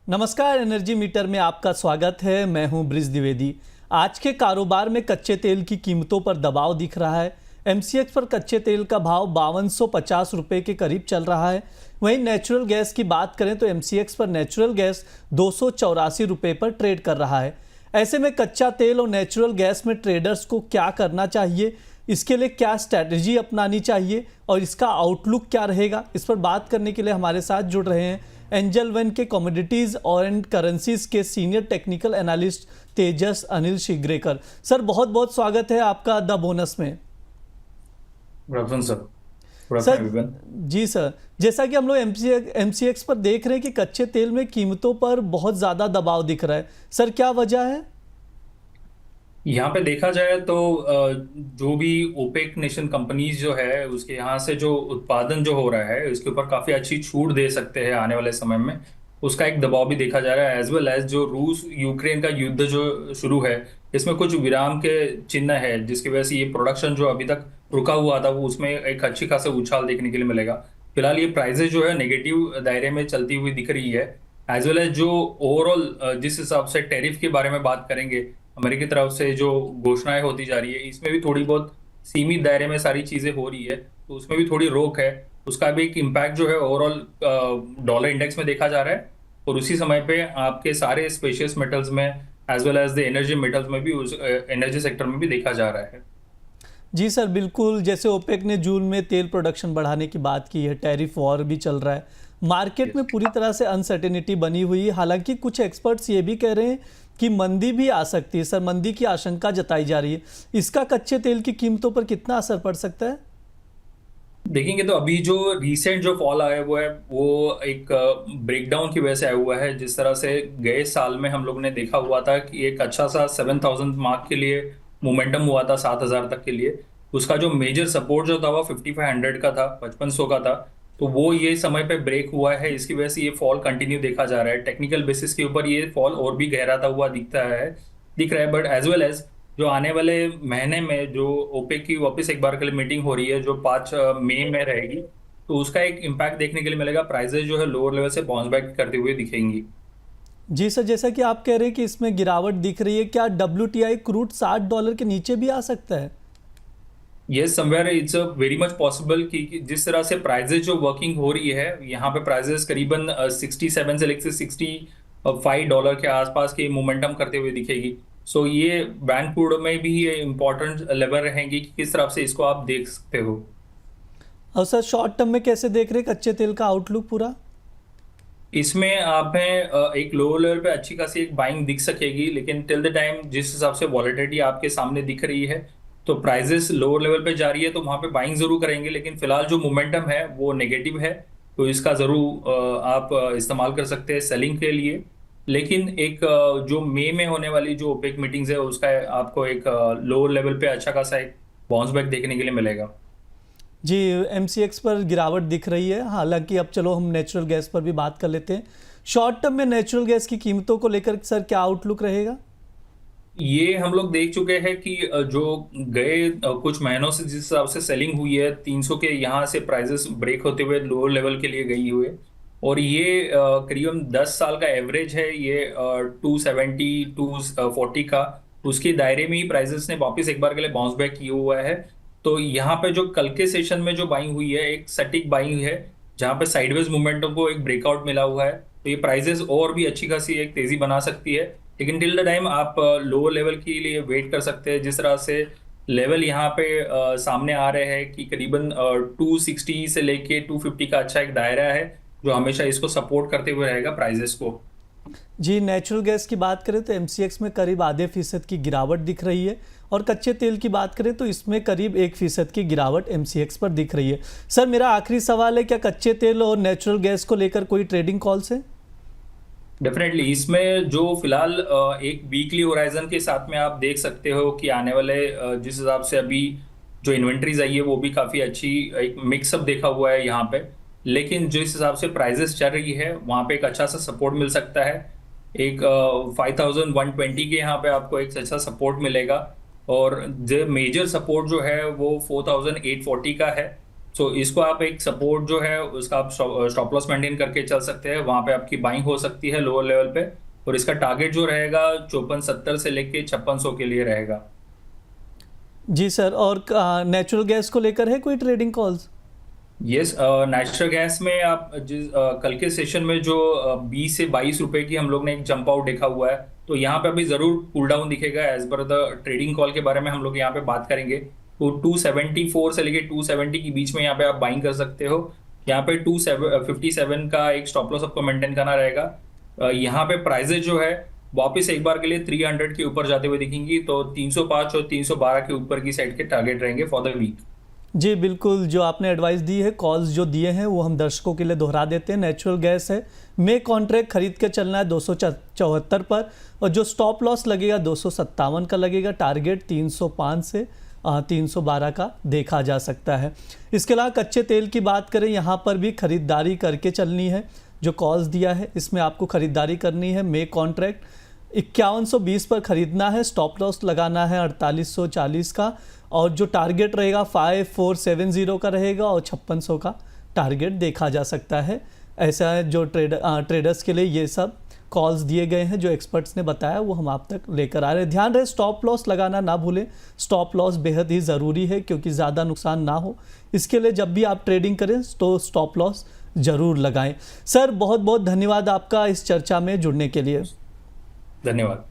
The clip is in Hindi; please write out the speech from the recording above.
नमस्कार, एनर्जी मीटर में आपका स्वागत है। मैं हूं ब्रिज द्विवेदी। आज के कारोबार में कच्चे तेल की कीमतों पर दबाव दिख रहा है। एमसीएक्स पर कच्चे तेल का भाव 5250 रुपये के करीब चल रहा है। वहीं नेचुरल गैस की बात करें तो एमसीएक्स पर नेचुरल गैस 284 रुपये पर ट्रेड कर रहा है। ऐसे में कच्चा तेल और नेचुरल गैस में ट्रेडर्स को क्या करना चाहिए, इसके लिए क्या स्ट्रैटेजी अपनानी चाहिए और इसका आउटलुक क्या रहेगा, इस पर बात करने के लिए हमारे साथ जुड़ रहे हैं एंजल वन के कमोडिटीज और एंड करेंसीज के सीनियर टेक्निकल एनालिस्ट तेजस अनिल शिग्रेकर। सर, बहुत बहुत स्वागत है आपका द बोनस में। सर जी सर, जैसा कि हम लोग एमसीएक्स पर देख रहे हैं कि कच्चे तेल में कीमतों पर बहुत ज़्यादा दबाव दिख रहा है। सर, क्या वजह है? यहाँ पे देखा जाए तो जो भी ओपेक नेशन कंपनीज जो है उसके यहाँ से जो उत्पादन जो हो रहा है उसके ऊपर काफी अच्छी छूट दे सकते हैं आने वाले समय में। उसका एक दबाव भी देखा जा रहा है, एज वेल एज जो रूस यूक्रेन का युद्ध जो शुरू है इसमें कुछ विराम के चिन्ह है, जिसकी वजह से ये प्रोडक्शन जो अभी तक रुका हुआ था वो उसमें एक अच्छी खासा उछाल देखने के लिए मिलेगा। फिलहाल ये प्राइसेस जो है नेगेटिव दायरे में चलती हुई दिख रही है। एज वेल एज जो ओवरऑल जिस हिसाब से टैरिफ के बारे में बात करेंगे, अमेरिकी तरफ से जो घोषणाएं होती जा रही है इसमें भी थोड़ी बहुत सीमित दायरे में सारी चीजें हो रही है, तो उसमें भी थोड़ी रोक है। उसका भी एक इम्पैक्ट जो है ओवरऑल डॉलर इंडेक्स में देखा जा रहा है। और उसी समय पे आपके सारे स्पेशियस मेटल्स में as well as the energy metals में भी उस एनर्जी सेक्टर में भी देखा जा रहा है। जी सर, बिल्कुल। जैसे ओपेक ने जून में तेल प्रोडक्शन बढ़ाने की बात की है, टैरिफ वॉर भी चल रहा है, मार्केट में पूरी तरह से अनसर्टेनिटी बनी हुई है। हालांकि कुछ एक्सपर्ट्स ये भी कह रहे हैं कि मंदी भी आ सकती है। सर, मंदी की आशंका जताई जा रही है, इसका कच्चे तेल की कीमतों पर कितना असर पड़ सकता है? देखेंगे तो अभी जो रिसेंट जो फॉल आया वो एक ब्रेकडाउन की वजह से आया हुआ है। जिस तरह से गए साल में हम लोग ने देखा हुआ था कि एक अच्छा सा 7000 मार्क के लिए मोमेंटम हुआ था, 7000 तक के लिए। उसका जो मेजर सपोर्ट जो था वो 5500 का था, 5500 का था। तो वो ये समय पे ब्रेक हुआ है, इसकी वजह से ये फॉल कंटिन्यू देखा जा रहा है। टेक्निकल बेसिस के ऊपर ये फॉल और भी गहराता हुआ दिख रहा है। बट एज वेल एज जो आने वाले महीने में जो ओपेक की वापस एक बार के लिए मीटिंग हो रही है जो 5 मई में रहेगी, तो उसका एक इम्पैक्ट देखने के लिए मिलेगा। प्राइसेस जो है लोअर लेवल से बाउंस बैक करते हुए दिखेंगी। जी सर, जैसा कि आप कह रहे हैं कि इसमें गिरावट दिख रही है, क्या डब्ल्यूटीआई क्रूड $60 के नीचे भी आ सकता है? Yes, somewhere it's a very much possible कि जिस तरह से प्राइजेस जो वर्किंग हो रही है यहाँ पे प्राइजेस करीबन 67 से लेकर $65 के आसपास की मोमेंटम करते हुए दिखेगी। सो ये बैंक क्रूड में भी ये इंपॉर्टेंट लेवल रहेंगी कि किस तरह से इसको आप देख सकते हो। और सर, शॉर्ट टर्म में कैसे देख रहे हैं कच्चे तेल का आउटलुक पूरा? इसमें आप में एक लोअर लेवल पे अच्छी खासी एक बाइंग दिख सकेगी, लेकिन टिल द टाइम जिस हिसाब से वॉलेटिलिटी आपके सामने दिख रही है तो प्राइजेस लोअर लेवल पे जा रही है, तो वहां पे बाइंग जरूर करेंगे। लेकिन फिलहाल जो मोमेंटम है वो नेगेटिव है, तो इसका जरूर आप इस्तेमाल कर सकते हैं सेलिंग के लिए। लेकिन एक जो मई में होने वाली जो ओपेक मीटिंग्स है उसका आपको एक लोअर लेवल पे अच्छा खासा एक बाउंस बैक देखने के लिए मिलेगा। जी, एमसीएक्स पर गिरावट दिख रही है। हालांकि अब चलो हम नेचुरल गैस पर भी बात कर लेते हैं। शॉर्ट टर्म में नेचुरल गैस की कीमतों को लेकर सर क्या आउटलुक रहेगा? ये हम लोग देख चुके हैं कि जो गए कुछ महीनों से जिस हिसाब से सेलिंग हुई है 300 के यहाँ से प्राइसेस ब्रेक होते हुए लोअर लेवल के लिए गई हुए। और ये करीबन 10 साल का एवरेज है ये 270 240 का, उसके दायरे में ही प्राइसेस ने वापस एक बार के लिए बाउंस बैक किया हुआ है। तो यहाँ पे जो कल के सेशन में जो बाइंग हुई है एक सटीक बाइंग है, जहाँ पे साइडवेज मूवमेंटों को एक ब्रेकआउट मिला हुआ है। तो ये प्राइसेस और भी अच्छी खासी एक तेजी बना सकती है। लेकिन टिल द टाइम आप लोअर लेवल के लिए वेट कर सकते हैं। जिस तरह से लेवल यहाँ पे सामने आ रहे हैं कि करीबन 260 से लेके 250 का अच्छा एक दायरा है जो हमेशा इसको सपोर्ट करते हुए रहेगा प्राइजेस को। जी, नेचुरल गैस की बात करें तो एमसीएक्स में करीब आधे फीसद की गिरावट दिख रही है और कच्चे तेल की बात करें तो इसमें करीब 1% की गिरावट एमसीएक्स पर दिख रही है। सर, मेरा आखिरी सवाल है, क्या कच्चे तेल और नेचुरल गैस को लेकर कोई ट्रेडिंग कॉल्स है? डेफिनेटली इसमें जो फिलहाल एक वीकली होराइजन के साथ में आप देख सकते हो कि आने वाले जिस हिसाब से अभी जो इन्वेंट्रीज आई है वो भी काफ़ी अच्छी एक मिक्सअप देखा हुआ है यहाँ पे। लेकिन जिस हिसाब से प्राइजेस चल रही है वहाँ पे एक अच्छा सा सपोर्ट मिल सकता है। एक 5120 के यहाँ पे आपको एक अच्छा सपोर्ट मिलेगा। और जो मेजर सपोर्ट जो है वो 4840 का है। सो इसको आप एक सपोर्ट जो है उसका आप स्टॉप लॉस मेंटेन करके चल सकते हैं, वहां पे आपकी बाइंग हो सकती है लोअर लेवल पे। और इसका टारगेट जो रहेगा 5470 से लेके 5600 के लिए रहेगा। जी सर, और नेचुरल गैस को लेकर है कोई trading calls? Yes, natural gas में आप कल के सेशन में जो 20 से 22 रुपए की हम लोग ने एक जंप आउट देखा हुआ है, तो यहाँ पे अभी जरूर कूल डाउन दिखेगा। As per the trading call के बारे में हम लोग यहाँ पे बात करेंगे, तो 274 से लेके 270 के बीच में यहाँ पे आप बाइंग कर सकते हो। यहाँ पे 257 का एक स्टॉप लॉस आपको मेंटेन करना रहेगा। यहाँ पे प्राइजेस जो है वापस एक बार के लिए 300 के ऊपर जाते हुए दिखेंगी, तो 305 और 312 के ऊपर की साइड के टारगेट रहेंगे फॉर द वीक। जी बिल्कुल, जो आपने एडवाइस दी है, कॉल्स जो दिए हैं वो हम दर्शकों के लिए दोहरा देते हैं। नेचुरल गैस है, मे कॉन्ट्रैक्ट खरीद के चलना है 274 पर, और जो स्टॉप लॉस लगेगा 257 का लगेगा। टारगेट 305 से 312 का देखा जा सकता है। इसके अलावा कच्चे तेल की बात करें, यहाँ पर भी खरीदारी करके चलनी है। जो कॉल्स दिया है इसमें आपको खरीदारी करनी है। मे कॉन्ट्रैक्ट 5120 पर खरीदना है, स्टॉप लॉस लगाना है 4840 का, और जो टारगेट रहेगा 5470 का रहेगा, और 5600 का टारगेट देखा जा सकता है। ऐसा है, जो ट्रेडर्स के लिए ये सब कॉल्स दिए गए हैं जो एक्सपर्ट्स ने बताया, वो हम आप तक लेकर आ रहे हैं। ध्यान रहे, स्टॉप लॉस लगाना ना भूलें। स्टॉप लॉस बेहद ही ज़रूरी है, क्योंकि ज़्यादा नुकसान ना हो। इसके लिए जब भी आप ट्रेडिंग करें तो स्टॉप लॉस ज़रूर लगाएं। सर बहुत बहुत धन्यवाद आपका इस चर्चा में जुड़ने के लिए। धन्यवाद।